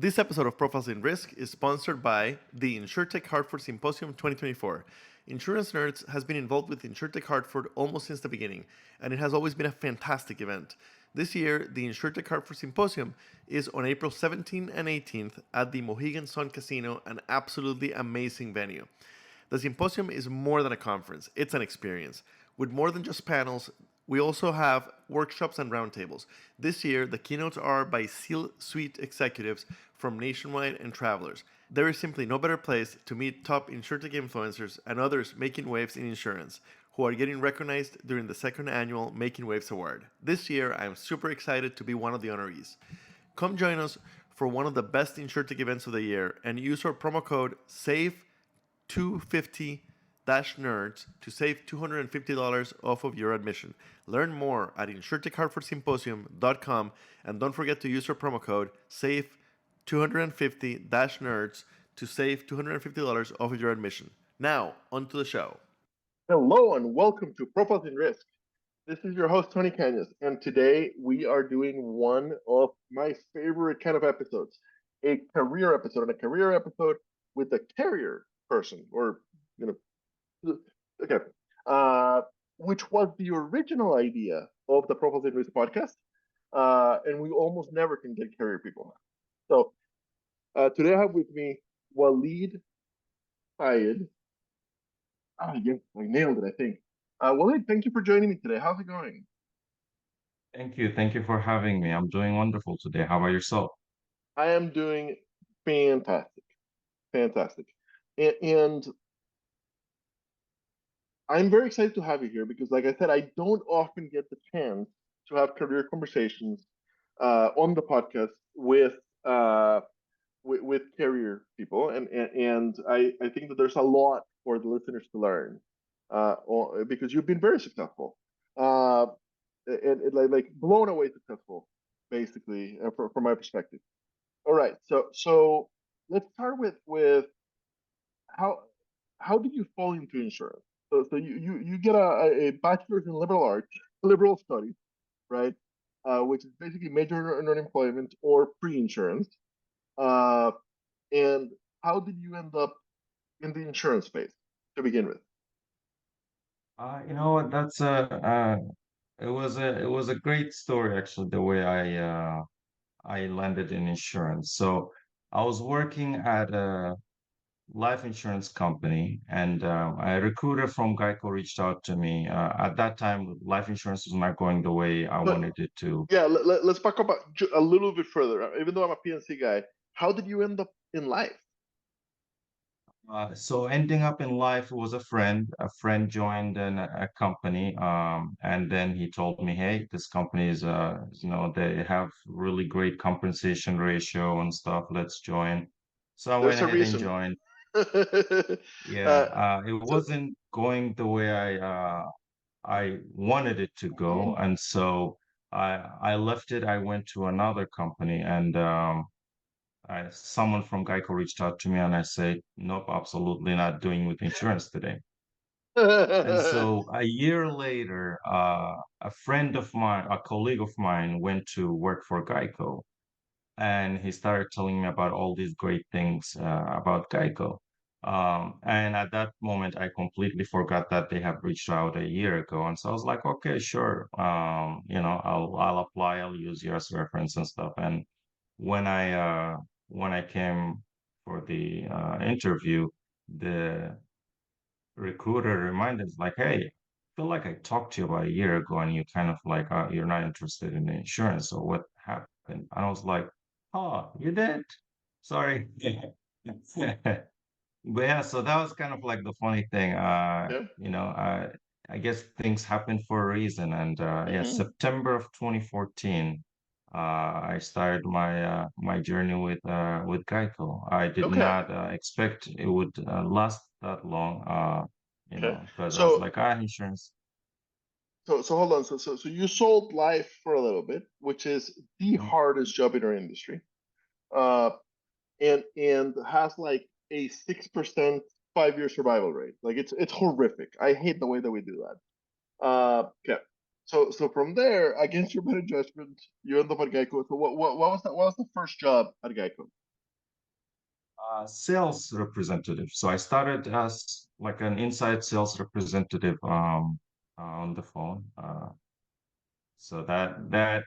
This episode of Profiles in Risk is sponsored by the InsurTech Hartford Symposium 2024. Insurance Nerds has been involved with InsurTech Hartford almost since the beginning, and it has always been a fantastic event. This year, the InsurTech Hartford Symposium is on April 17th and 18th at the Mohegan Sun Casino, an absolutely amazing venue. The symposium is more than a conference, it's an experience. With more than just panels, we also have workshops and roundtables. This year, the keynotes are by C-suite executives from Nationwide and Travelers. There is simply no better place to meet top insurtech influencers and others making waves in insurance, who are getting recognized during the second annual Making Waves Award. This year, I am super excited to be one of the honorees. Come join us for one of the best insurtech events of the year and use our promo code SAVE250-NERDS to save $250 off of your admission. Learn more at insurtechhartfordsymposium.com and don't forget to use our promo code SAVE250-NERDS to save $250 off of your admission. Now, on to the show. Hello and welcome to Profiles in Risk. This is your host, Tony Cañas, and today we are doing one of my favorite kind of episodes, a career episode with a carrier person, which was the original idea of the Profiles in Risk podcast, and we almost never can get carrier people. So today I have with me Waleed Zayid. Yes, I nailed it, I think. Waleed, thank you for joining me today. How's it going? Thank you. Thank you for having me. I'm doing wonderful today. How about yourself? I am doing fantastic, fantastic. And I'm very excited to have you here because, like I said, I don't often get the chance to have career conversations on the podcast with carrier people, and I think that there's a lot for the listeners to learn because you've been very successful, and like blown away successful, basically, from my perspective. All right, so let's start with how how did you fall into insurance? So you get a bachelor's in liberal studies, right? Which is basically major in unemployment or pre-insurance. Uh, and how did you end up in the insurance space to begin with? You know what? It was a great story actually, the way I landed in insurance. So I was working at a life insurance company, and a recruiter from Geico reached out to me. At that time, life insurance was not going the way I But wanted it to. yeah, let's back up a little bit further. Even though I'm a PNC guy, how did you end up in life? So ending up in life was a friend. A friend joined a company, and then he told me, "Hey, this company is, they have really great compensation ratio and stuff. Let's join." So I went There's a ahead and reason. joined. Yeah, uh, it so wasn't going the way I wanted it to go, and so I left it. I went to another company, and someone from Geico reached out to me, and I said, "Nope, absolutely not doing with insurance today." And so a year later, a friend of mine, a colleague of mine, went to work for Geico, and he started telling me about all these great things about Geico. And at that moment, I completely forgot that they have reached out a year ago, and so I was like, "Okay, sure, I'll apply, I'll use you as reference and stuff." And when I uh, when I came for the interview, the recruiter reminded us like, "Hey, I feel like I talked to you about a year ago, and you kind of like you're not interested in the insurance. So what happened?" And I was like, "Oh, you did? Sorry." But yeah, so that was kind of like the funny thing. yeah. I guess things happen for a reason. And yeah, Hmm. September of 2014, I started my journey with Geico. I did Okay. not expect it would last that long. Okay. Because I was So like, insurance. so hold on. So you sold life for a little bit, which is the Mhm. hardest job in our industry. Uh, and has like a 6% 5-year survival rate. Like it's horrific. I hate the way that we do that. Okay. So from there, against your better judgment, you end up at Geico. So what was that? What was the first job at Geico? Sales representative. So I started as like an inside sales representative on the phone. So that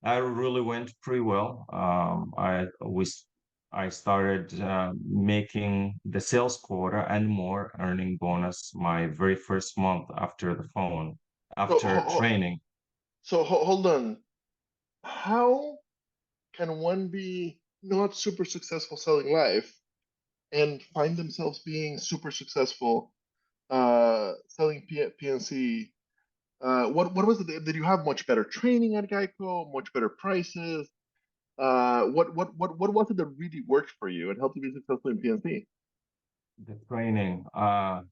really went pretty well. I started making the sales quota and more, earning bonus my very first month after the phone, So after training. hold on. How can one be not super successful selling life and find themselves being super successful selling PNC? What was it? Did you have much better training at Geico? Much better prices? What was it that really worked for you and helped you be successful in PNC? The training. I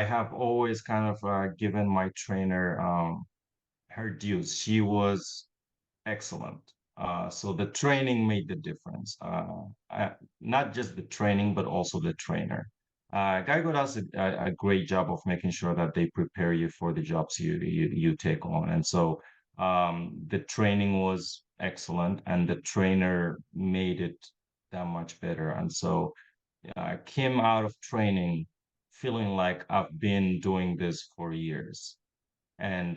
have always kind of given my trainer her dues. She was excellent. So the training made the difference. Not just the training, but also the trainer. Geico does a great job of making sure that they prepare you for the jobs you take on. And so the training was excellent, and the trainer made it that much better. And so I came out of training feeling like I've been doing this for years, and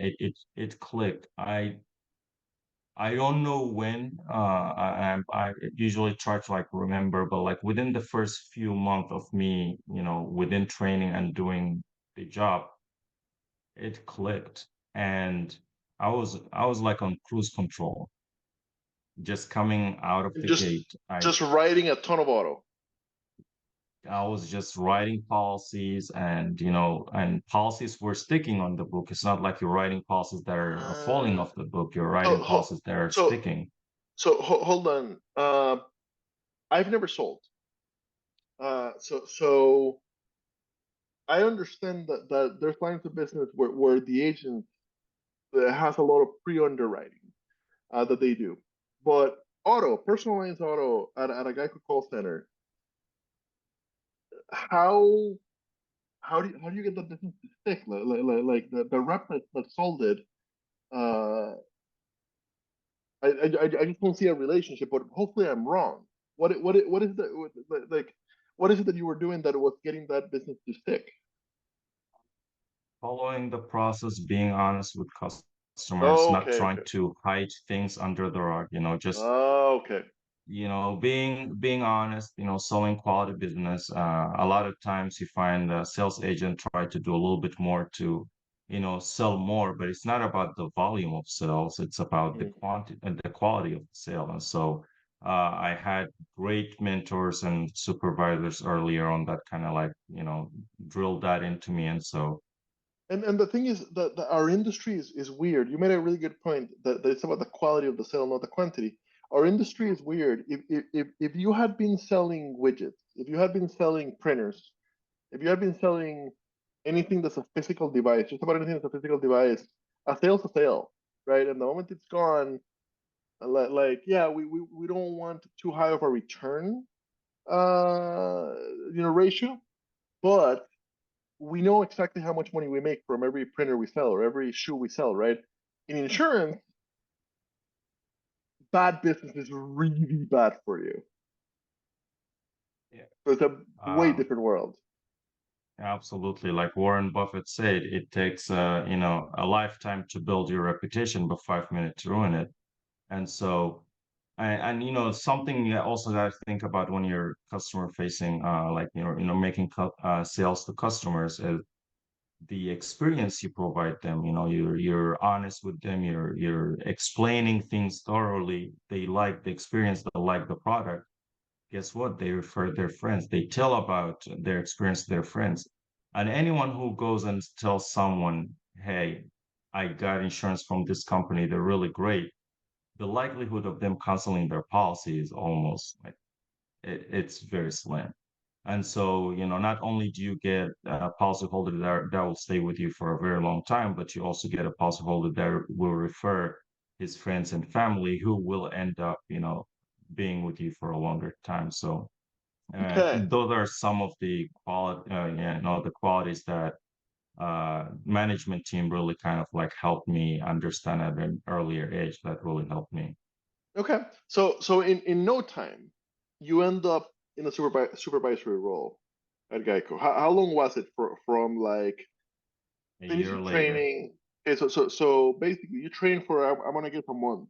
it clicked. I don't know when. I usually try to like remember, but like within the first few months of me, within training and doing the job, it clicked, and I was like on cruise control, just coming out of And the gate. just writing a ton of auto. I was just writing policies, and policies were sticking on the book. It's not like you're writing policies that are falling Uh, off the book. You're so writing policies that are so sticking. hold on. I've never sold. So I understand that there's lines of business where the agent has a lot of pre-underwriting that they do, but personal lines auto at a Geico call center, how how do you get the business to stick? Like the rep that sold it, uh, I just don't see a relationship. But hopefully I'm wrong. What is like what is it that you were doing that was getting that business to stick? Following the process, being honest with customers, Oh, not okay, trying okay. to hide things under the rug, just Oh, okay. being honest, selling quality business. A lot of times you find a sales agent try to do a little bit more to, sell more, but it's not about the volume of sales, it's about the Mm. quantity and the quality of the sale. And so I had great mentors and supervisors earlier on that kind of like, drilled that into me. And so And the thing is that our industry is weird. You made a really good point that it's about the quality of the sale, not the quantity. Our industry is weird. If you had been selling widgets, if you had been selling printers, if you had been selling anything that's a physical device, just about anything that's a physical device, a sale's a sale, right? And the moment it's gone, yeah, we don't want too high of a return, uh, ratio, but we know exactly how much money we make from every printer we sell or every shoe we sell, right? In insurance, bad business is really bad for you. yeah. So it's a way um, different world. Absolutely. Like Warren Buffett said, it takes a lifetime to build your reputation, but 5 minutes to ruin it. And so, and something also that I think about when you're customer facing, like making sales to customers, is the experience you provide them. You're honest with them. You're explaining things thoroughly. They like the experience. They like the product. Guess what? They refer their friends. They tell about their experience to their friends. And anyone who goes and tells someone, hey, I got insurance from this company, they're really great, the likelihood of them canceling their policy is almost like it's very slim. And so, not only do you get a policyholder that will stay with you for a very long time, but you also get a policyholder that will refer his friends and family who will end up, being with you for a longer time. So Okay. those are some of the the qualities that management team really kind of like helped me understand at an earlier age. That really helped me. Okay. So in no time. you end up in a supervisory role at Geico. How long was it from like A year finishing later. training? Okay, so basically, you train for I'm gonna get a month,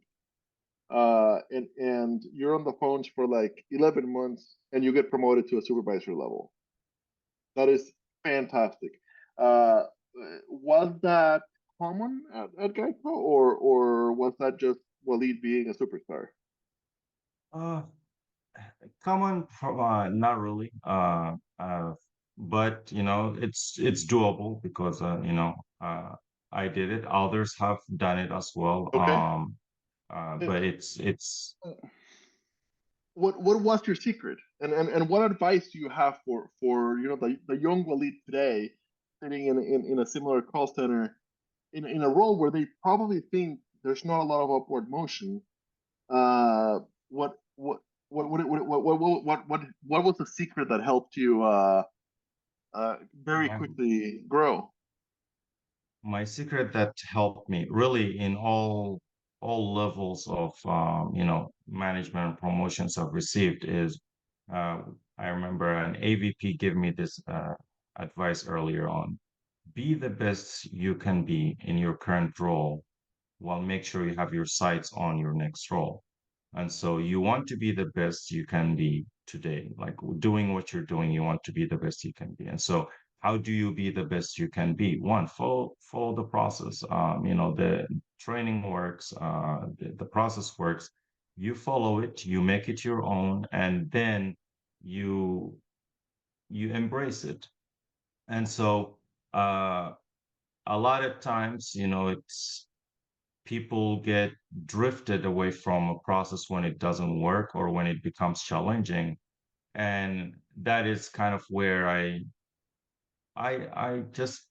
and you're on the phones for like 11 months, and you get promoted to a supervisory level. That is fantastic. Uh, was that common at Geico, or was that just Waleed being a superstar? Uh, Common, not really. But it's doable because I did it. Others have done it as well. Okay. Uh, But it's what was your secret, and what advice do you have for the young Waleed today, sitting in a similar call center in a role where they probably think there's not a lot of upward motion? Uh, what what what was the secret that helped you very my quickly grow? my secret that helped me really in all levels of management and promotions I've received is uh, I remember an AVP gave me this advice earlier on. Be the best you can be in your current role while make sure you have your sights on your next role. And so you want to be the best you can be today, like doing what you're doing, you want to be the best you can be. And so how do you be the best you can be? One, follow the process. The training works, the process works. You follow it, you make it your own, and then you you embrace it. And so a lot of times, it's people get drifted away from a process when it doesn't work or when it becomes challenging. And that is kind of where I just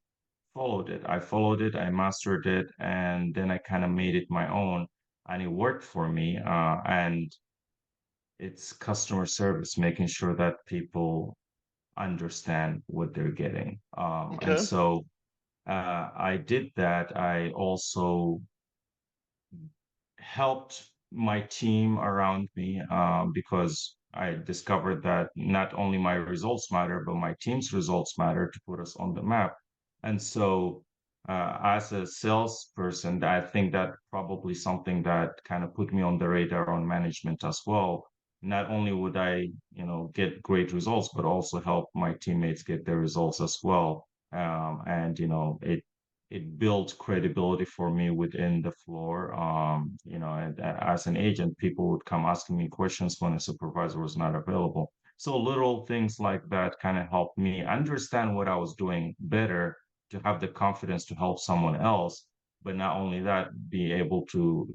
followed it. I followed it, I mastered it, and then I kind of made it my own, and it worked for me. And it's customer service, making sure that people understand what they're getting. And Okay. so I did that. I also helped my team around me because I discovered that not only my results matter, but my team's results matter to put us on the map. And so, as a salesperson, I think that probably something that kind of put me on the radar on management as well. Not only would I, get great results, but also help my teammates get their results as well. And it built credibility for me within the floor. And as an agent, people would come asking me questions when a supervisor was not available. So little things like that kind of helped me understand what I was doing better to have the confidence to help someone else. But not only that, be able to,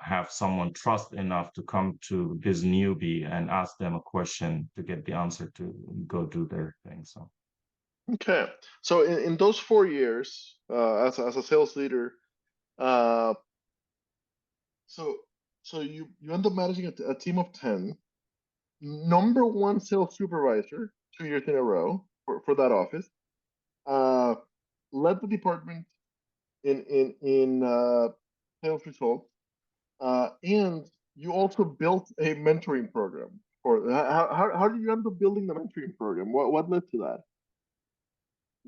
have someone trust enough to come to this newbie and ask them a question to get the answer to go do their thing. So. Okay. So in those 4 years as a sales leader, uh, so you end up managing a team of 10, number one sales supervisor 2 years in a row for that office, uh, led the department in sales results, and you also built a mentoring program. For how did you end up building the mentoring program? What led to that?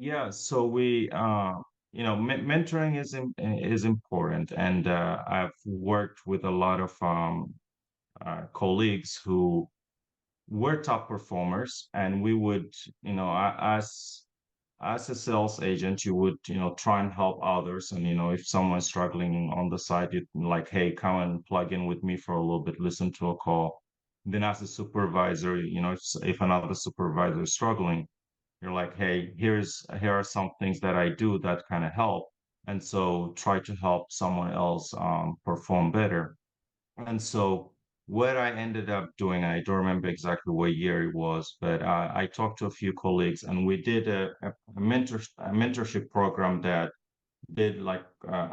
Yeah, so mentoring is important, and I've worked with a lot of colleagues who were top performers, and we would, as a sales agent, you would, try and help others, and if someone's struggling on the side, you'd like, hey, come and plug in with me for a little bit, listen to a call. Then as a supervisor, if another supervisor is struggling you're like, hey, here are some things that I do that kind of help. And so try to help someone else perform better. And so what I ended up doing, I don't remember exactly what year it was, but I talked to a few colleagues and we did a mentorship program that did like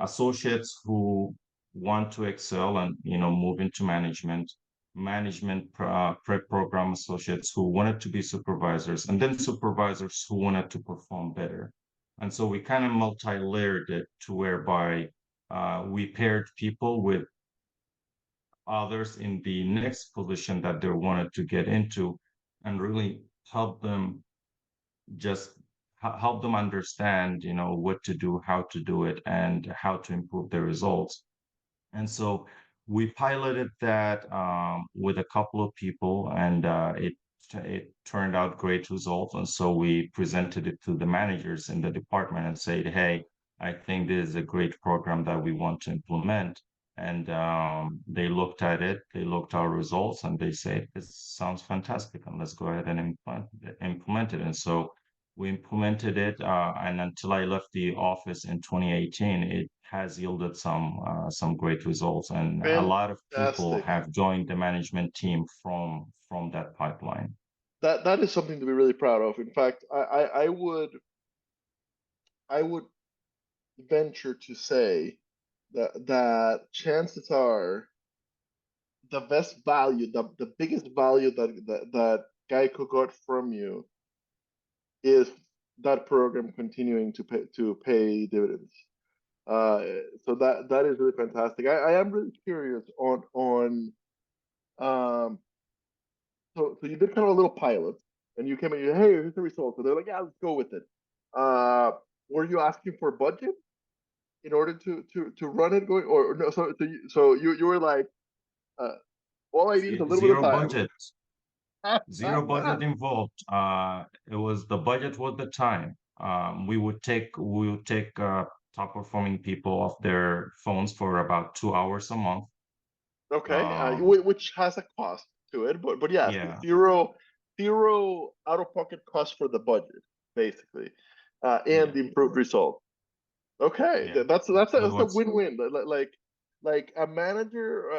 associates who want to excel and move into prep program associates who wanted to be supervisors, and then supervisors who wanted to perform better. And so we kind of multi-layered it to whereby we paired people with others in the next position that they wanted to get into and really help them just help them understand, what to do, how to do it, and how to improve their results. And so we piloted that with a couple of people, and it turned out great results. And so we presented it to the managers in the department and said, "Hey, I think this is a great program that we want to implement." And they looked at it, they looked at our results, and they said, "This sounds fantastic, and let's go ahead and implement it." And so we implemented it, and until I left the office in 2018, it has yielded some great results, and a lot of people Fantastic. have joined the management team from that pipeline. That is something to be really proud of. In fact, I would venture to say that chances are the best value, the biggest value that Geico got from you is that program continuing to pay dividends. Uh, so that is really fantastic. I am really curious on so you did kind of a little pilot, and you came in, hey, here's the results. So they're like, yeah, let's go with it. Uh, were you asking for budget in order to run it going, or no? So you were like, uh, all I need is a little bit of Zero time. budget, zero budget involved. It was the budget was the time. We would take top performing people off their phones for about 2 hours a month. Okay, Um, which has a cost to it, but yes, yeah, zero out of pocket cost for the budget, basically, and yeah, the improved result. Okay, yeah. That that's a was win-win. Like a manager,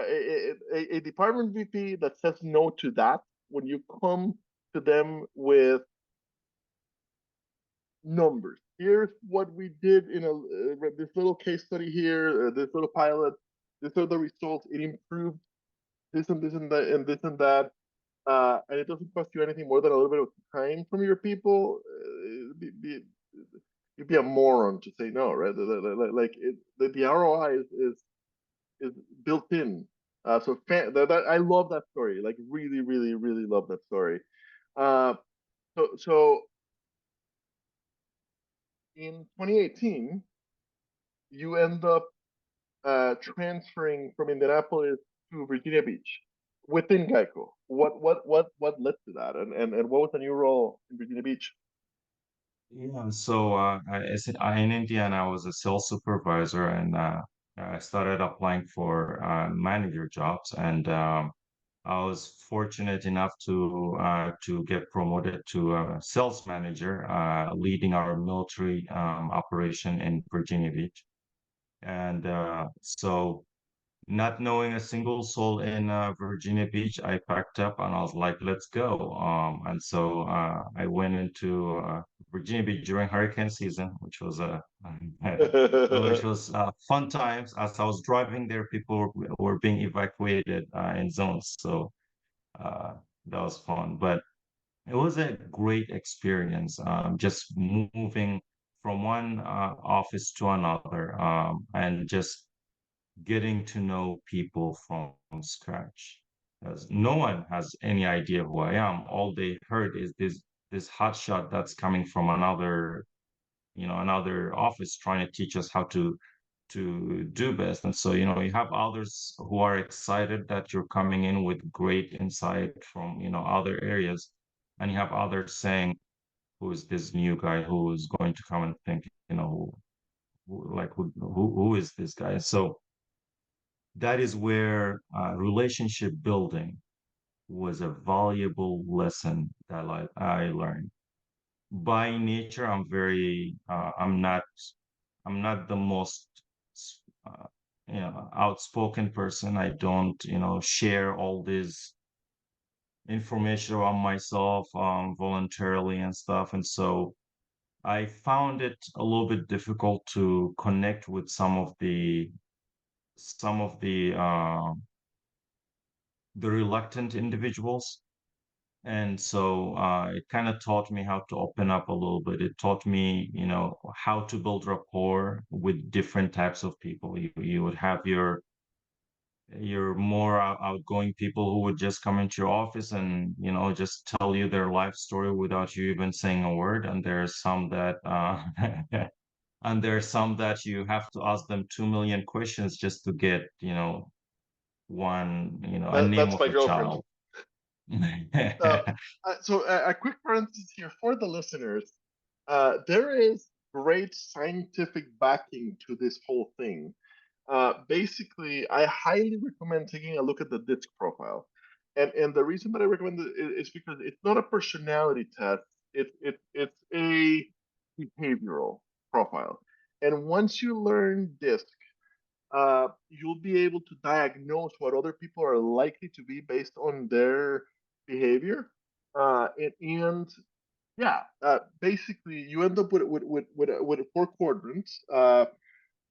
a department VP that says no to that when you come to them with numbers. Here's what we did in this little case study here, this little pilot. These are the results. It improved this and this and that and this and that. And it doesn't cost you anything more than a little bit of time from your people. You'd be a moron to say no, right? The ROI is built in. I love that story. Like really, really, really love that story. Uh, so in 2018, you end up transferring from Indianapolis to Virginia Beach within Geico. What led to that, and what was the new role in Virginia Beach? Yeah, so in Indiana, I was a sales supervisor, and I started applying for manager jobs, and I was fortunate enough to get promoted to a sales manager, leading our military operation in Virginia Beach. And so not knowing a single soul in Virginia Beach, I packed up and I was like, let's go. And so I went into Virginia Beach during hurricane season, which was which was fun times. As I was driving there, people were being evacuated in zones, so uh, that was fun. But it was a great experience, just moving from one office to another, and just getting to know people from scratch. Because no one has any idea who I am. All they heard is this hotshot that's coming from another office trying to teach us how to do best. And so, you have others who are excited that you're coming in with great insight from, other areas. And you have others saying, who is this new guy who is going to come and think, who is this guy? So that is where relationship building was a valuable lesson that I learned. By nature, I'm not the most, uh, outspoken person. I don't, share all this information about myself, voluntarily and stuff. And so I found it a little bit difficult to connect with some of the reluctant individuals. And so it kind of taught me how to open up a little bit. It taught me, how to build rapport with different types of people. You would have you're more outgoing people who would just come into your office and, just tell you their life story without you even saying a word. And there's some that and there's some that you have to ask them 2 million questions just to get, a name That's of my a girlfriend. child. Uh, so a quick parenthesis here for the listeners. There is great scientific backing to this whole thing. Basically, I highly recommend taking a look at the DISC profile. And the reason that I recommend it is because it's not a personality test. It's a behavioral profile. And once you learn DISC, you'll be able to diagnose what other people are likely to be based on their behavior. And yeah, basically, you end up with four quadrants: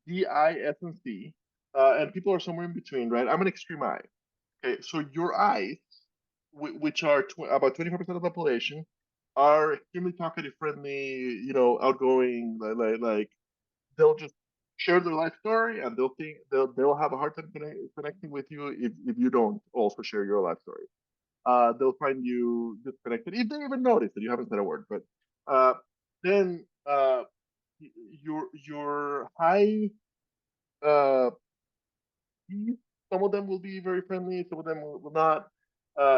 D, I, S, and C, and people are somewhere in between, right? I'm an extreme I. Okay, so your I's, which are about 25% of the population, are extremely talkative, friendly, outgoing, like they'll just share their life story, and they'll have a hard time connecting with you if you don't also share your life story. They'll find you disconnected if they even notice that you haven't said a word. But then your high uh, some of them will be very friendly, some of them will not.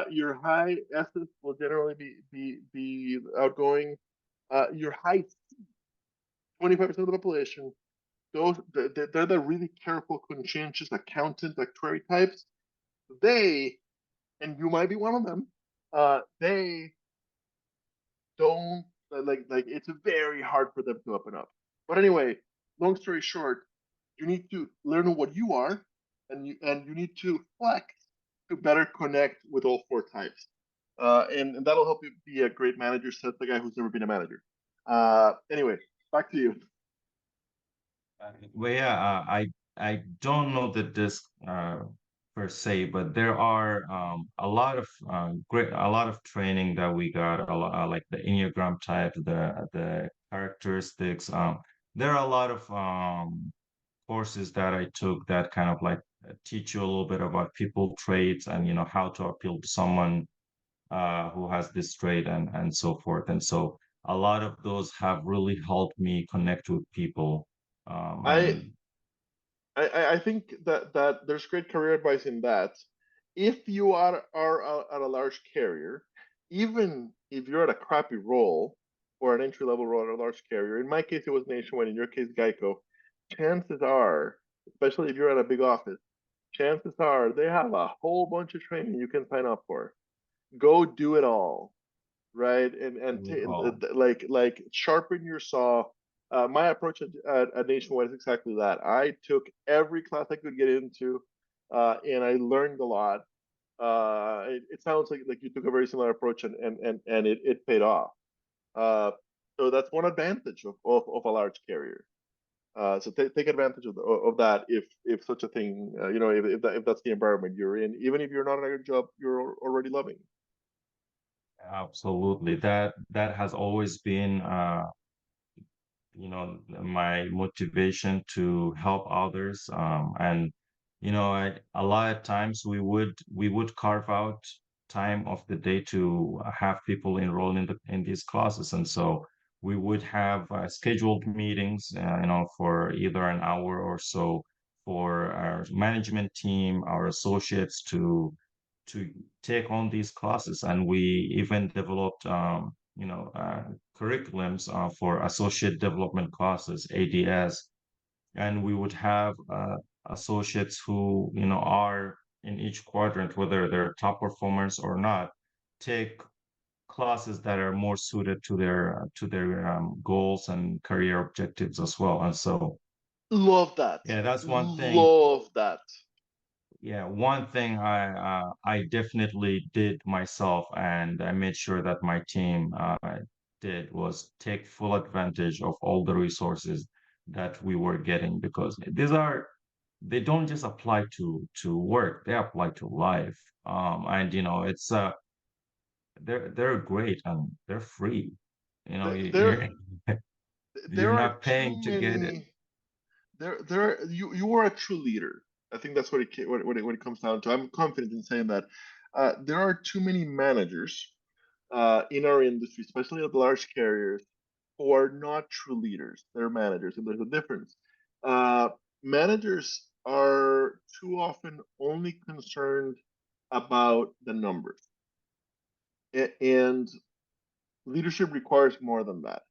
Your high S's will generally be outgoing. Your high 25% of the population, they're the really careful, conscientious accountant, actuary types. They, and you might be one of them, they don't like it's very hard for them to open up. But anyway, long story short, you need to learn what you are, and you need to flex to better connect with all four types. And that'll help you be a great manager, says the guy who's never been a manager. Anyway, back to you. Well, yeah, I don't know the disc per se, but there are a lot of training that we got, like the Enneagram type, the characteristics. There are a lot of courses that I took that kind of like teach you a little bit about people traits and how to appeal to someone who has this trait and so forth. And so a lot of those have really helped me connect with people. I And I think that there's great career advice in that. If you are at a large carrier, even if you're at a crappy role or an entry level role at a large carrier, in my case it was Nationwide, in your case Geico, chances are, especially if you're at a big office, chances are they have a whole bunch of training you can sign up for. Go do it all, right? oh, Like sharpen your saw. My approach at Nationwide is exactly that. I took every class I could get into, and I learned a lot. It sounds like you took a very similar approach, and it paid off. Uh, so that's one advantage of a large carrier. So take advantage of that if such a thing, if that's the environment you're in, even if you're not in a job you're already loving. absolutely. That has always been my motivation to help others. And a lot of times we would carve out time of the day to have people enroll in these classes, and so we would have scheduled meetings, for either an hour or so for our management team, our associates to take on these classes, and we even developed curriculums for associate development classes, ADS, and we would have associates who are in each quadrant, whether they're top performers or not, take classes that are more suited to their goals and career objectives as well. And so, Love that. yeah, that's one thing. Love that. Yeah, one thing I definitely did myself, and I made sure that my team did, was take full advantage of all the resources that we were getting, because they don't just apply to work, they apply to life. And it's they're great and they're free. There You're there are not too paying to get it. many. You are a true leader. I think that's what it comes down to. I'm confident in saying that there are too many managers in our industry, especially at the large carriers, who are not true leaders. They're managers, and there's a difference. Uh, Managers are too often only concerned about the numbers, and leadership requires more than that.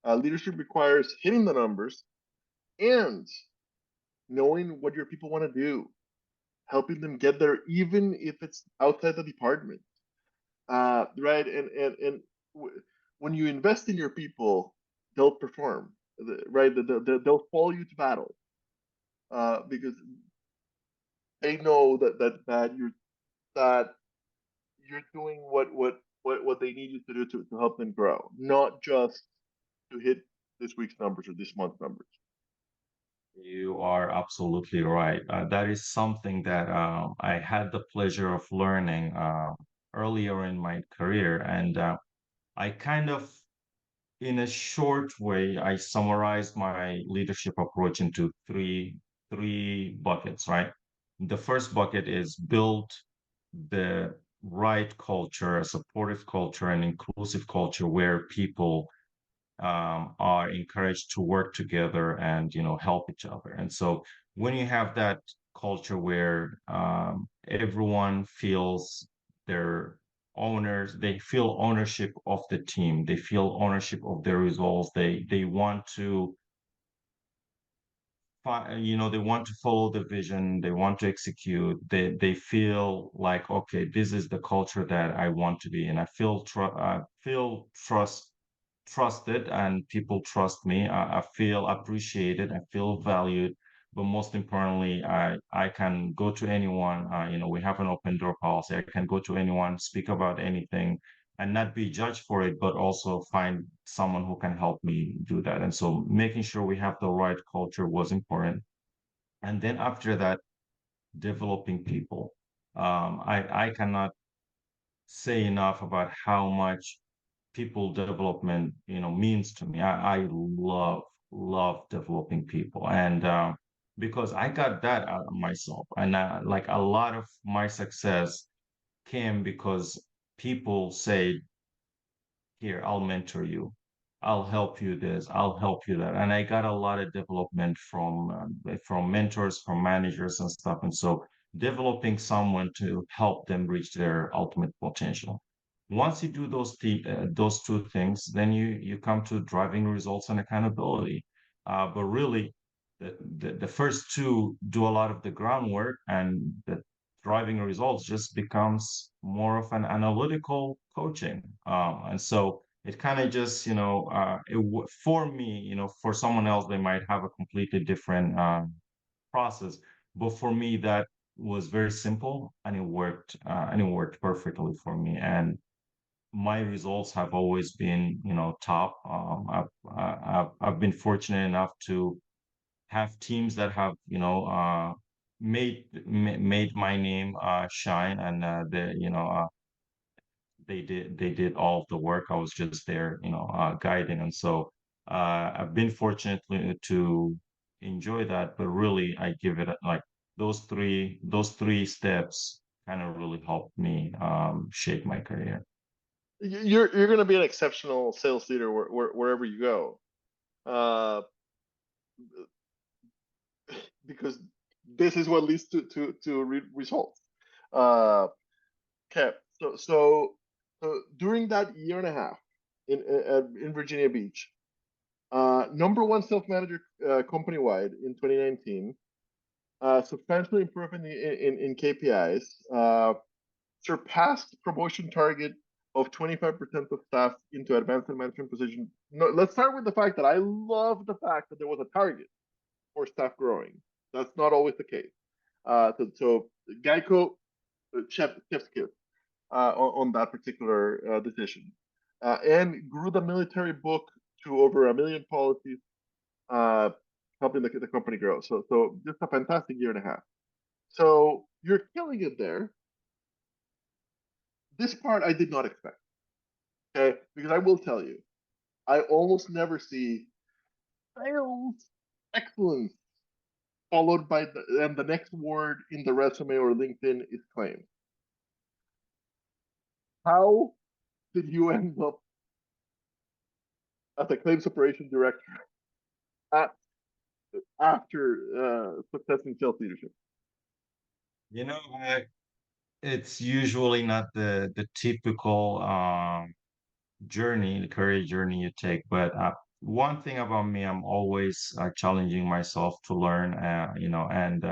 Leadership requires hitting the numbers and knowing what your people want to do, helping them get there, even if it's outside the department. Right? And when you invest in your people, they'll perform. Right? They'll follow you to battle because they know that you're doing what they need you to do to help them grow, not just to hit this week's numbers or this month's numbers. You are absolutely right. That is something that I had the pleasure of learning earlier in my career. And I kind of, in a short way, I summarized my leadership approach into three buckets, right? The first bucket is build the right culture, a supportive culture, an inclusive culture where people are encouraged to work together and help each other. And so when you have that culture where everyone feels their owners, they feel ownership of the team, they feel ownership of their results, they want to they want to follow the vision, they want to execute, they feel like, okay, this is the culture that I want to be in. I feel trusted, and people trust me. I feel appreciated, I feel valued, but most importantly, I can go to anyone. We have an open door policy. I can go to anyone, speak about anything, and not be judged for it, but also find someone who can help me do that. And so making sure we have the right culture was important. And then after that, developing people. I cannot say enough about how much people development, means to me. I love developing people. And because I got that out of myself. And like a lot of my success came because people say, here, I'll mentor you. I'll help you this. I'll help you that. And I got a lot of development from mentors, from managers and stuff. And so developing someone to help them reach their ultimate potential. Once you do those two things, then you come to driving results and accountability. But really, the first two do a lot of the groundwork, and the driving results just becomes more of an analytical coaching. And so it kind of just, for me, for someone else, they might have a completely different process. But for me, that was very simple, and it worked perfectly for me. And my results have always been, top. I've been fortunate enough to have teams that have made my name shine, and they did all of the work. I was just there, guiding. And so I've been fortunate to enjoy that. But really, I give it like those three steps kind of really helped me shape my career. You're going to be an exceptional sales leader wherever you go, uh, because this is what leads to results. Uh, okay, so during that year and a half in Virginia Beach, number one self manager company wide in 2019, substantially improved in KPIs, surpassed promotion target of 25% of staff into advanced management position. No, let's start with the fact that I love the fact that there was a target for staff growing. That's not always the case. So Geico, chef's kiss on that particular decision, and grew the military book to over 1 million policies, uh, helping the company grow. So just a fantastic year and a half. So you're killing it there. This part I did not expect. Okay, because I will tell you, I almost never see sales excellence followed by and the next word in the resume or LinkedIn is claims. How did you end up as a claims operation director at, after success in sales leadership? You know, it's usually not the typical journey, the career journey you take. But one thing about me, I'm always challenging myself to learn, and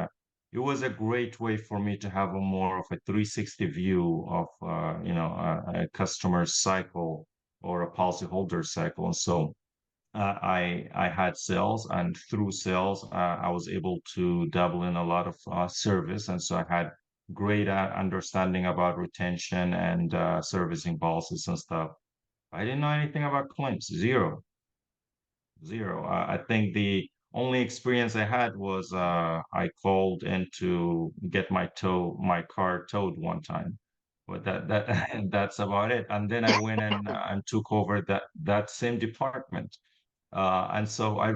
it was a great way for me to have a more of a 360 view of, a customer cycle or a policyholder cycle. And so I had sales, and through sales, I was able to dabble in a lot of service, and so I had great understanding about retention and servicing policies and stuff. I didn't know anything about claims. Zero, zero. I think the only experience I had was I called in to get my car towed one time, but that that's about it. And then I went and took over that same department. And so I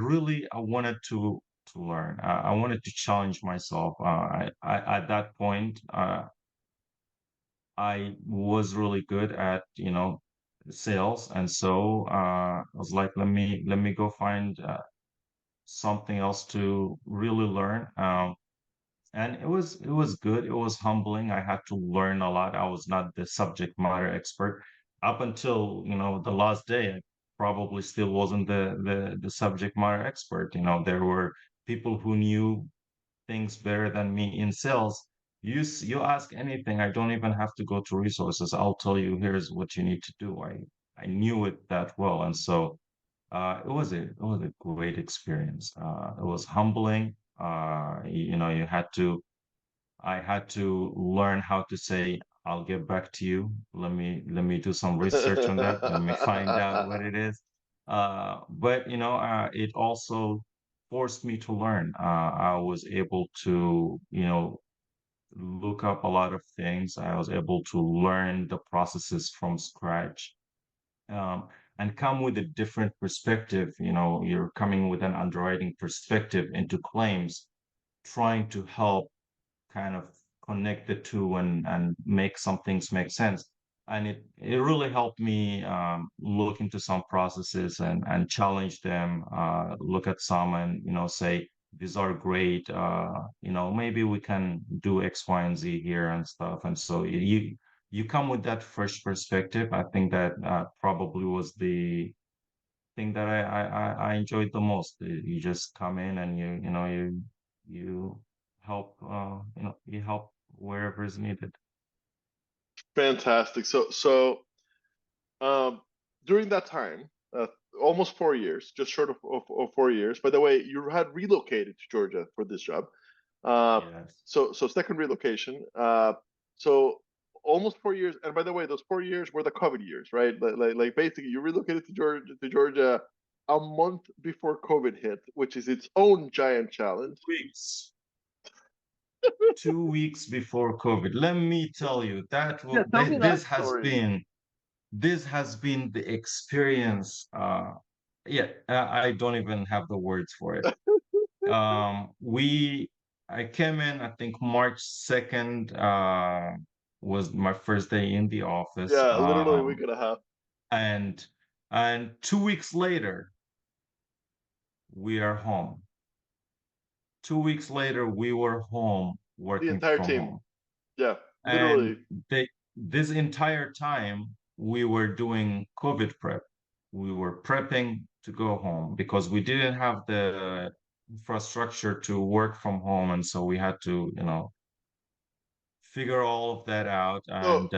wanted to learn. I wanted to challenge myself. I at that point, I was really good at, sales, and so I was like, let me go find something else to really learn. And it was good. It was humbling. I had to learn a lot. I was not the subject matter expert up until, the last day. I probably still wasn't the subject matter expert. There were people who knew things better than me in sales. You ask anything, I don't even have to go to resources. I'll tell you, here's what you need to do. I knew it that well, and so it was a great experience. It was humbling. You had to I had to learn how to say, I'll get back to you. Let me do some research on that. Let me find out what it is. But it also forced me to learn. I was able to, look up a lot of things. I was able to learn the processes from scratch. Um, and come with a different perspective. You're coming with an underwriting perspective into claims, trying to help kind of connect the two and make some things make sense. And it really helped me look into some processes and challenge them, look at some and, say, these are great. Maybe we can do X, Y, and Z here and stuff. And so you come with that fresh perspective. I think that probably was the thing that I enjoyed the most. You just come in and you help you help wherever is needed. Fantastic. So um, during that time, almost 4 years, just short of 4 years. By the way, you had relocated to Georgia for this job. Uh, Yes. so second relocation. So almost 4 years. And by the way, those 4 years were the COVID years, right? Like basically, you relocated to Georgia a month before COVID hit, which is its own giant challenge. Weeks. 2 weeks before COVID. Let me tell you that Yeah, tell me that this story. has been the experience. Yeah, I don't even have the words for it. We I came in, I think March 2nd was my first day in the office. Yeah, literally a week and a half. And and 2 weeks later, we are home. 2 weeks later, we were home The working entire from team. home. Yeah, And literally. this entire time we were doing COVID prep. We were prepping to go home because we didn't have the infrastructure to work from home. And so we had to, figure all of that out. So,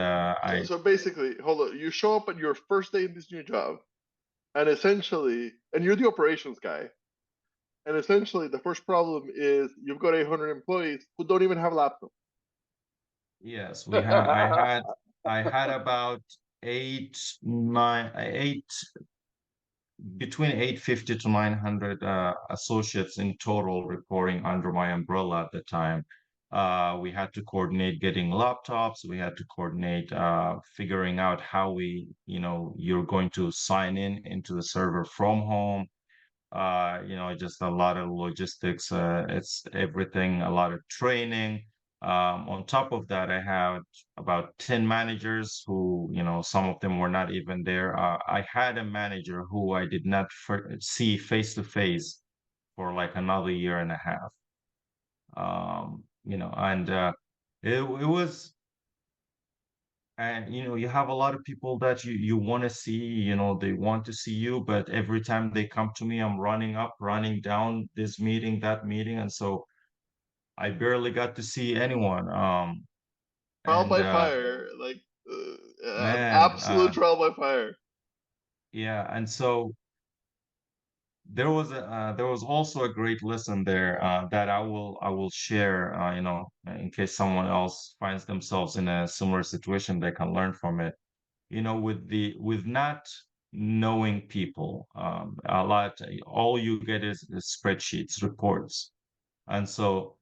And so basically, hold on. You show up on your first day in this new job, and essentially, and you're the operations guy, and essentially, the first problem is you've got 800 employees who don't even have laptops. yes, we had, I had about between 850 to 900 associates in total reporting under my umbrella at the time. We had to coordinate getting laptops. We had to coordinate figuring out how you're going to sign in into the server from home. just a lot of logistics. It's everything, a lot of training. On top of that, I had about 10 managers who, some of them were not even there. I had a manager who I did not see face to face for like another year and a half. And it was, and you have a lot of people that you want to see, they want to see you, but every time they come to me, I'm running up, running down, this meeting, that meeting, and so I barely got to see anyone. Trial And by fire, like man, absolute trial by fire. yeah, and so there was also a great lesson there that I will share, in case someone else finds themselves in a similar situation, they can learn from it. With not knowing people, a lot, all you get is spreadsheets, reports. And so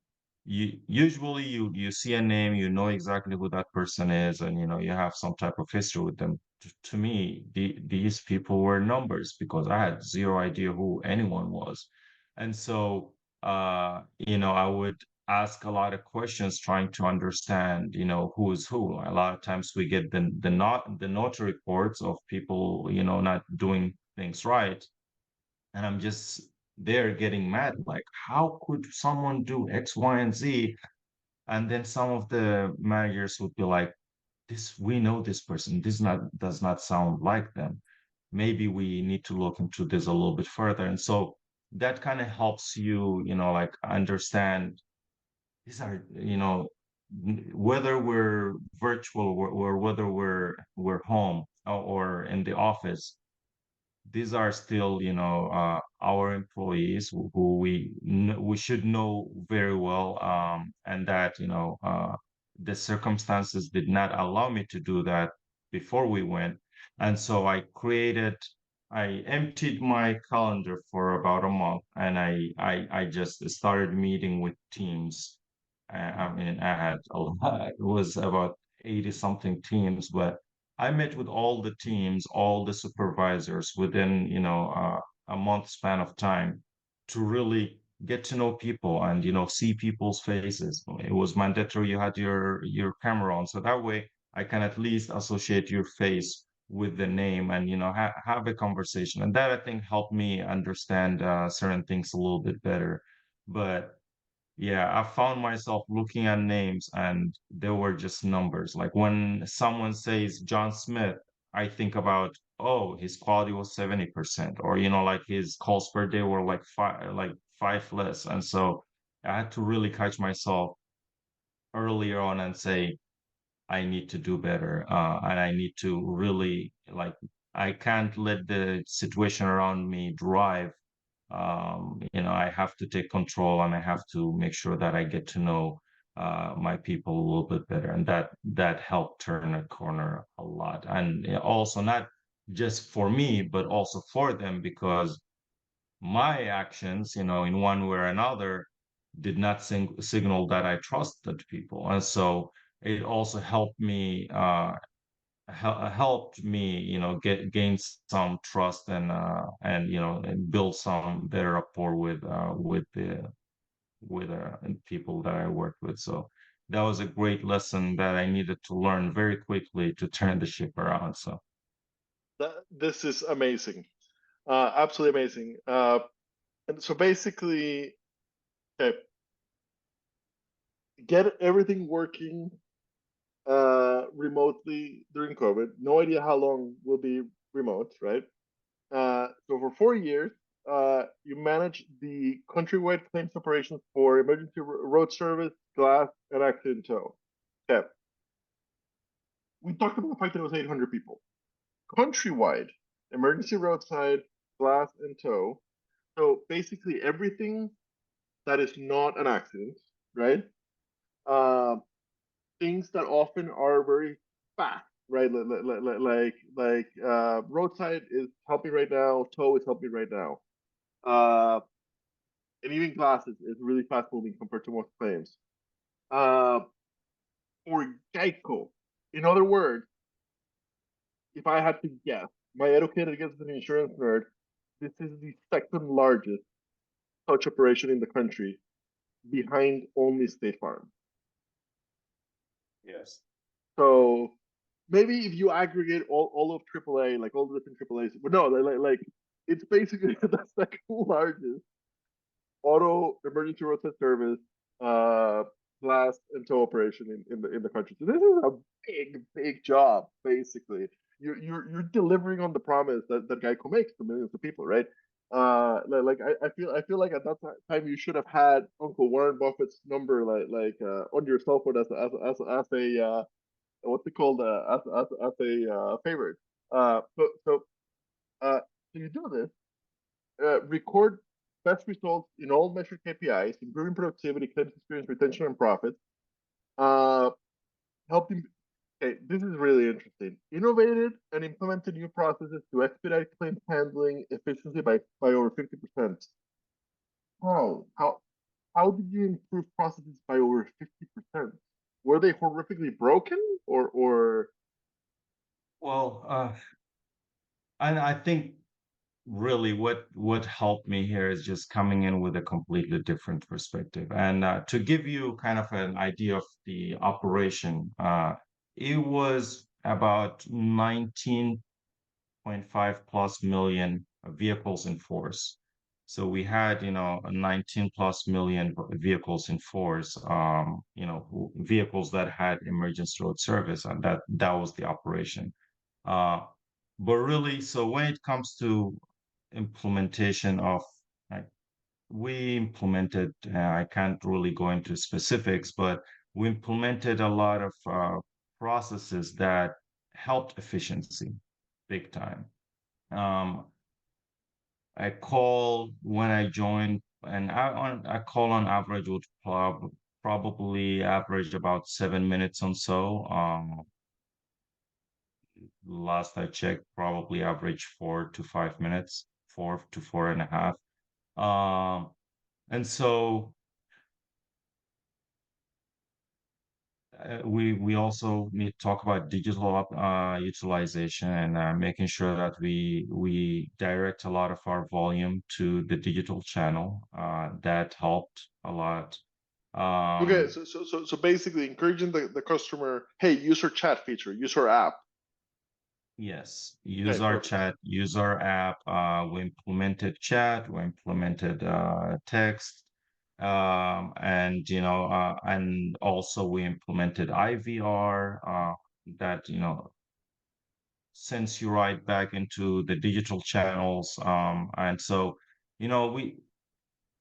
you see a name, you know exactly who that person is, and you have some type of history with them. To me, these people were numbers because I had zero idea who anyone was. And so I would ask a lot of questions trying to understand, who is who. A lot of times we get the notary reports of people, not doing things right, and I'm just there getting mad. Like, how could someone do X, Y, and Z? And then some of the managers would be like, "This, we know this person. This not does not sound like them. Maybe we need to look into this a little bit further." And so that kind of helps you, like understand these are, whether we're virtual or whether we're home or in the office, these are still, our employees who we should know very well, and that, the circumstances did not allow me to do that before we went. And so I emptied my calendar for about a month, and I just started meeting with teams. I mean, I had a lot, it was about 80 something teams, but I met with all the teams, all the supervisors within, a month span of time to really get to know people and, see people's faces. It was mandatory you had your camera on, so that way I can at least associate your face with the name and, have a conversation. And that I think helped me understand certain things a little bit better. But yeah, I found myself looking at names and they were just numbers. Like when someone says John Smith, I think about, oh, his quality was 70%, or like his calls per day were like five less. And so I had to really catch myself earlier on and say, I need to do better. And I need to really like I can't let the situation around me drive. I have to take control and I have to make sure that I get to know my people a little bit better, and that helped turn a corner a lot. And also not just for me, but also for them, because my actions, in one way or another, did not signal that I trusted people, and so it also helped me, gain some trust and and build some better rapport with people that I worked with. So that was a great lesson that I needed to learn very quickly to turn the ship around. So This is amazing, absolutely amazing. And so basically, okay, get everything working remotely during COVID. No idea how long we'll be remote, right? So for 4 years, you manage the countrywide claims operations for emergency road service, glass, and accident tow. Okay. We talked about the fact that it was 800 people. Countrywide, emergency roadside, glass, and tow. So basically everything that is not an accident, right? Uh, Things that often are very fast, right? Roadside is helping right now, tow is helping right now. Uh, and even glass is really fast moving compared to most claims. Uh, or Geico. In other words, if I had to guess, my educated guess as an insurance nerd, this is the second largest touch operation in the country, behind only State Farm. Yes. So maybe if you aggregate all of AAA, like all the different AAAs, but no, like it's basically the second largest auto emergency roadside service, blast and tow operation in the country. So this is a big job, basically. You're delivering on the promise that Geico makes to millions of people, right? I feel like at that time you should have had Uncle Warren Buffett's number on your cell phone as a what's it called as a favorite. Uh, so so so you do this, record best results in all measured KPIs, improving productivity, claims experience, retention, and profits. Uh, helping. Okay, this is really interesting. Innovated and implemented new processes to expedite claims handling efficiency by over 50%. How? How did you improve processes by over 50%? Were they horrifically broken or Well, and I think really what helped me here is just coming in with a completely different perspective. And to give you kind of an idea of the operation, it was about 19.5 plus million vehicles in force. So we had, 19 plus million vehicles in force, vehicles that had emergency road service, and that was the operation. Uh, but really, so when it comes to implementation of, like, we implemented, I can't really go into specifics, but we implemented a lot of processes that helped efficiency big time. Um, I call when I joined, and I call on average would probably average about 7 minutes or so. Last I checked, probably average 4 to 5 minutes, 4 to 4.5. Um, and so we also need to talk about digital utilization and making sure that we direct a lot of our volume to the digital channel. That helped a lot. okay? Um, So basically, encouraging the customer, hey, use our chat feature, use our app. yes, Okay, use our perfect. chat, use our app. We implemented chat, we implemented text, and also we implemented IVR. That sends you right back into the digital channels. And so, you know,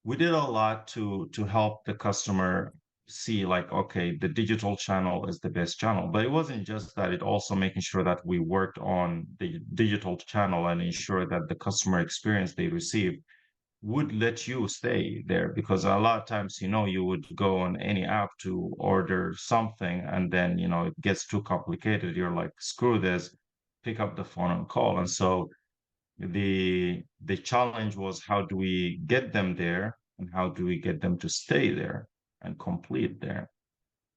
we did a lot to help the customer see, like, okay, the digital channel is the best channel. But it wasn't just that, it also making sure that we worked on the digital channel and ensure that the customer experience they receive would let you stay there, because a lot of times, you would go on any app to order something, and then, it gets too complicated. You're like, screw this, pick up the phone and call. And so the challenge was, how do we get them there, and how do we get them to stay there and complete there?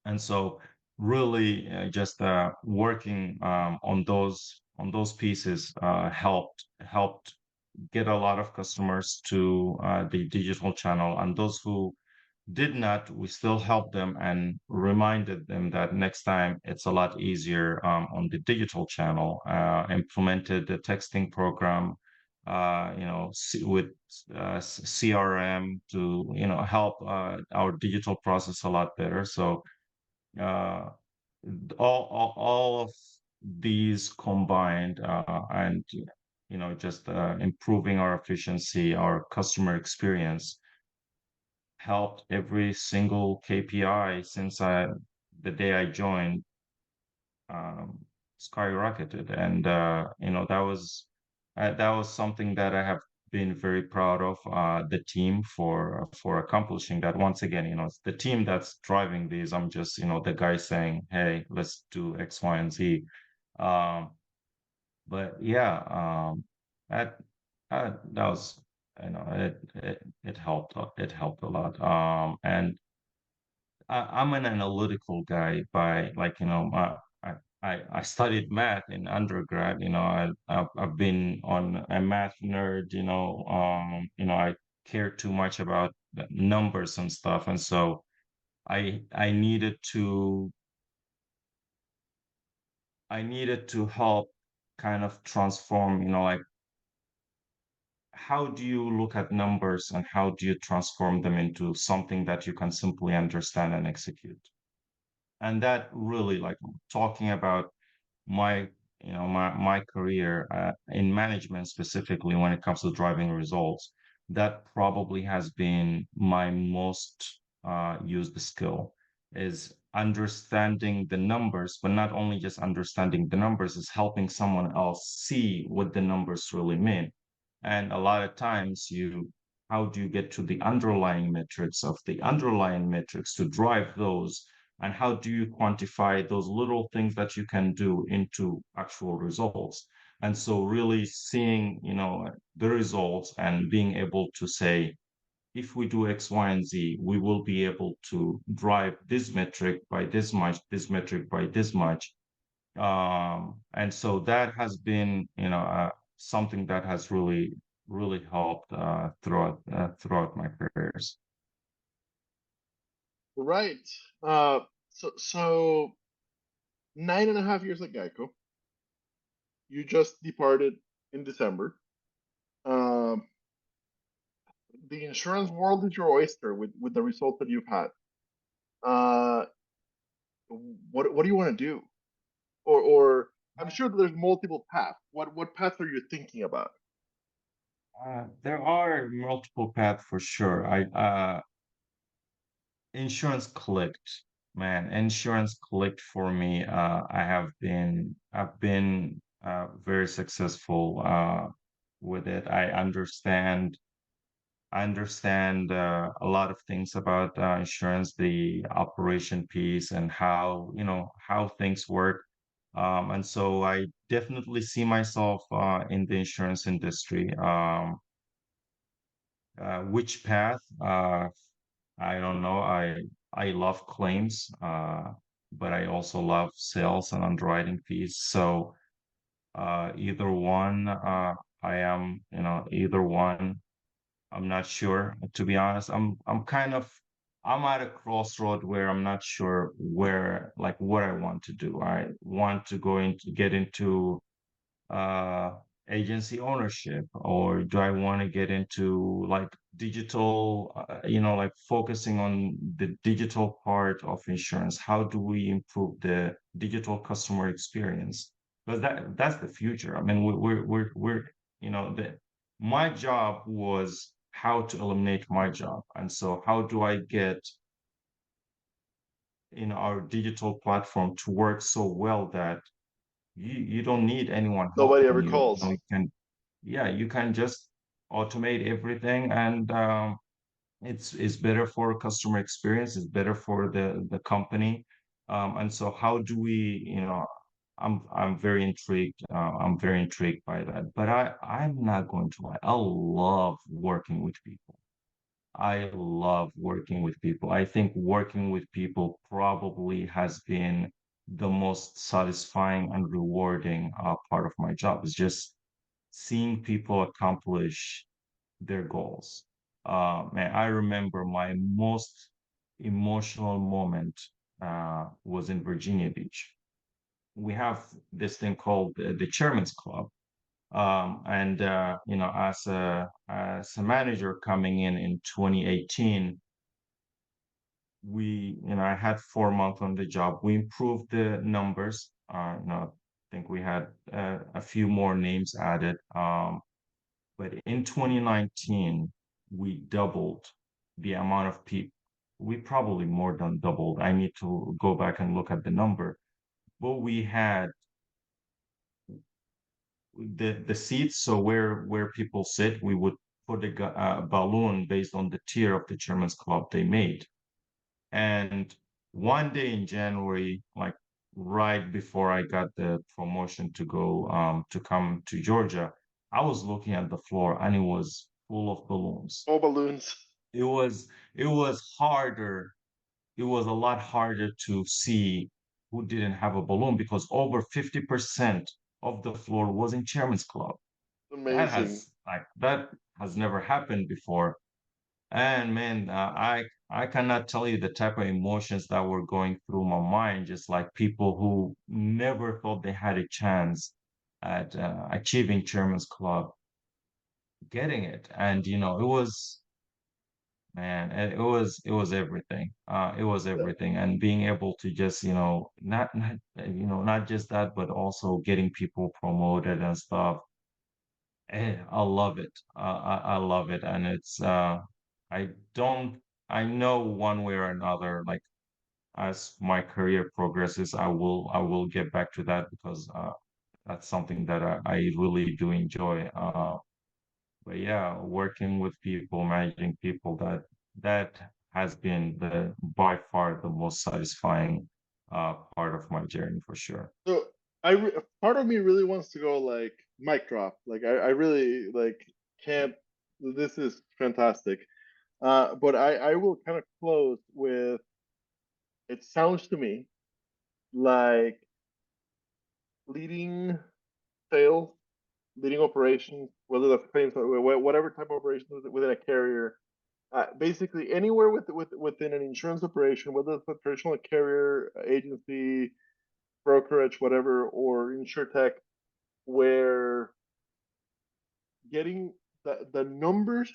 And so really, just working on those pieces helped get a lot of customers to the digital channel, and those who did not, we still helped them and reminded them that next time it's a lot easier on the digital channel. Implemented the texting program, with CRM to, help our digital process a lot better. So uh, all of these combined, and just improving our efficiency, our customer experience, helped every single KPI since the day I joined, um, skyrocketed. And that was something that I have been very proud of, the team for accomplishing that. Once again, it's the team that's driving these. I'm just, the guy saying, hey, let's do X, Y, and Z. Um, but yeah, that that was, it helped. It helped a lot. And I'm an analytical guy by, like, I studied math in undergrad. I've been on a math nerd. I care too much about the numbers and stuff, and so I needed to help kind of transform. Like how do you look at numbers and how do you transform them into something that you can simply understand and execute? And that really, like, talking about my my career in management, specifically when it comes to driving results, that probably has been my most used skill, is understanding the numbers, but not only just understanding the numbers, is helping someone else see what the numbers really mean. And a lot of times, how do you get to the underlying metrics of the underlying metrics to drive those, and how do you quantify those little things that you can do into actual results? And so really seeing, the results and being able to say, if we do X, Y, and Z, we will be able to drive this metric by this much, this metric by this much. And so that has been, something that has really, really helped throughout my careers. Right. So 9.5 years at Geico. You just departed in December. Um, the insurance world is your oyster with the results that you've had. Uh, what do you want to do? Or I'm sure that there's multiple paths. What paths are you thinking about? There are multiple paths for sure. Insurance clicked, man. Insurance clicked for me. I've been very successful with it. I understand a lot of things about insurance, the operation piece, and how things work. And so I definitely see myself in the insurance industry. Which path? I don't know. I love claims, but I also love sales and underwriting fees. So either one, either one. I'm not sure. To be honest, I'm at a crossroad where I'm not sure where, like, what I want to do. I want to get into uh, agency ownership, or do I want to get into like digital, like focusing on the digital part of insurance? How do we improve the digital customer experience? Because that's the future. I mean, we're my job was how to eliminate my job. And so how do I get in our digital platform to work so well that you don't need anyone Nobody helping ever you. calls. You can, yeah, you can just automate everything, and it's better for customer experience. It's better for the company. And so, how do we, I'm very intrigued. I'm very intrigued by that. But I'm not going to lie. I love working with people. I love working with people. I think working with people probably has been the most satisfying and rewarding part of my job, is just seeing people accomplish their goals. Man, I remember my most emotional moment was in Virginia Beach. We have this thing called the Chairman's Club, and as a manager coming in 2018, I had 4 months on the job. We improved the numbers. I think we had a few more names added. But in 2019, we doubled the amount of people. We probably more than doubled. I need to go back and look at the number. But we had the seats, so where people sit, we would put a balloon based on the tier of the Chairman's Club they made. And one day in January, like right before I got the promotion to go to come to Georgia, I was looking at the floor and it was full of balloons. All balloons. It was harder. It was a lot harder to see. who didn't have a balloon because over 50% of the floor was in Chairman's Club. Amazing. That has never happened before. And man, I cannot tell you the type of emotions that were going through my mind, just like people who never thought they had a chance at achieving Chairman's Club, getting it. And it was, man, it was everything. It was everything, and being able to just not just that, but also getting people promoted and stuff. I love it. I love it, and I don't. I know one way or another, like as my career progresses, I will get back to that because that's something that I really do enjoy. But yeah, working with people, managing people, that has been the by far the most satisfying part of my journey for sure. So part of me really wants to go like mic drop. Like I really like can't. This is fantastic. But I will kind of close with. It sounds to me like leading sales, leading operations, whether the same whatever type of operations within a carrier, basically anywhere within an insurance operation, whether it's a traditional carrier, agency, brokerage, whatever, or insurtech, where getting the numbers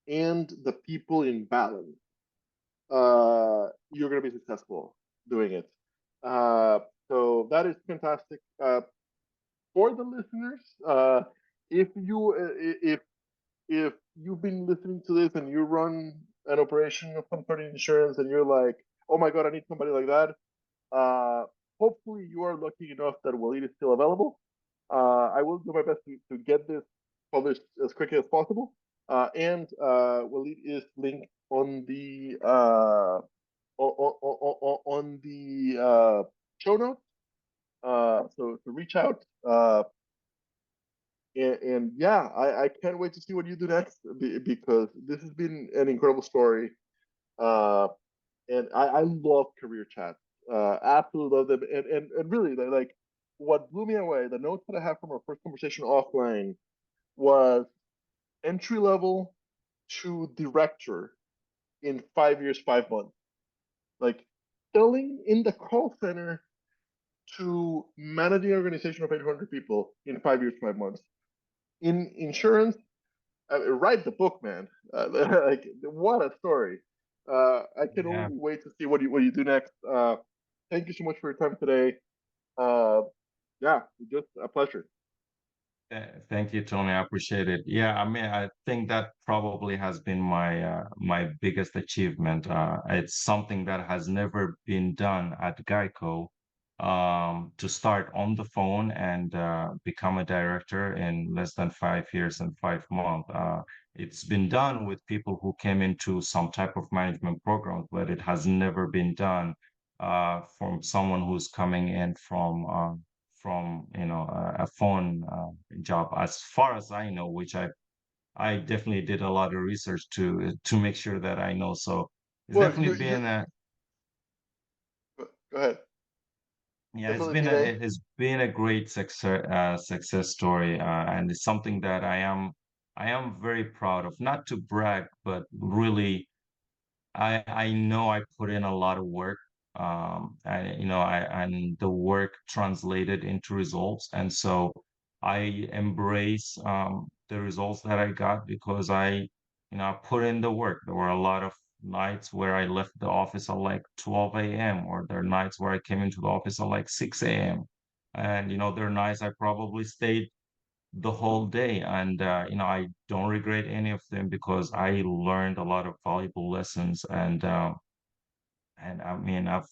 and the people in balance, you're going to be successful doing it. So that is fantastic. For the listeners, if you if you've been listening to this and you run an operation of some sort of insurance and you're like, oh my god, I need somebody like that. Uh, Hopefully you are lucky enough that Waleed is still available. I will do my best to get this published as quickly as possible. Waleed is linked on the show notes. So to reach out. And yeah, I can't wait to see what you do next because this has been an incredible story. Uh, and I love career chats. Absolutely love them. And really, like, what blew me away, the notes that I have from our first conversation offline was entry level to director in 5 years, 5 months. Like, selling in the call center to managing an organization of 800 people in 5 years, 5 months. In insurance, write the book, man. Like, what a story. I can Yeah. only wait to see what you do next. Thank you so much for your time today. Uh, yeah, just a pleasure. Thank you, Tony. I appreciate it. Yeah, I mean, I think that probably has been my biggest achievement. It's something that has never been done at Geico. To start on the phone and become a director in less than 5 years and 5 months. It's been done with people who came into some type of management program, but it has never been done from someone who's coming in from a phone job as far as I know, which I definitely did a lot of research to make sure that I know. So it's Well, definitely been a go ahead. yeah, Definitely been a it's been a great success story, and it's something that I am very proud of. Not to brag, but really I know I put in a lot of work. And the work translated into results, and so I embrace the results that I got because I put in the work. There were a lot of nights where I left the office at like 12 a.m., or there are nights where I came into the office at like 6 a.m. And there are nights I probably stayed the whole day. And I don't regret any of them because I learned a lot of valuable lessons. And I mean, I've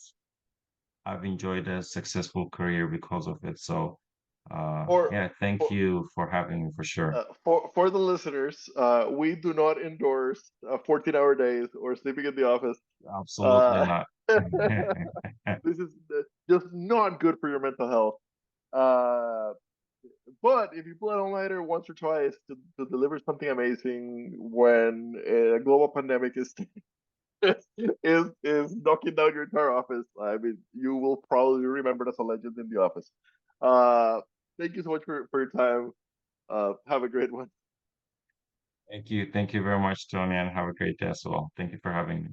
enjoyed a successful career because of it. So, for yeah, thank for you for having me for sure. for the listeners. We do not endorse 14-hour days or sleeping in the office. Absolutely Uh, not. this is just not good for your mental health. Uh, but if you pull an all-nighter once or twice to deliver something amazing when a global pandemic is is knocking down your entire office. I mean, you will probably be remembered as a legend in the office. Uh, Thank you so much for your time. Have a great one. Thank you. Thank you very much, Tony, and have a great day as well. Thank you for having me.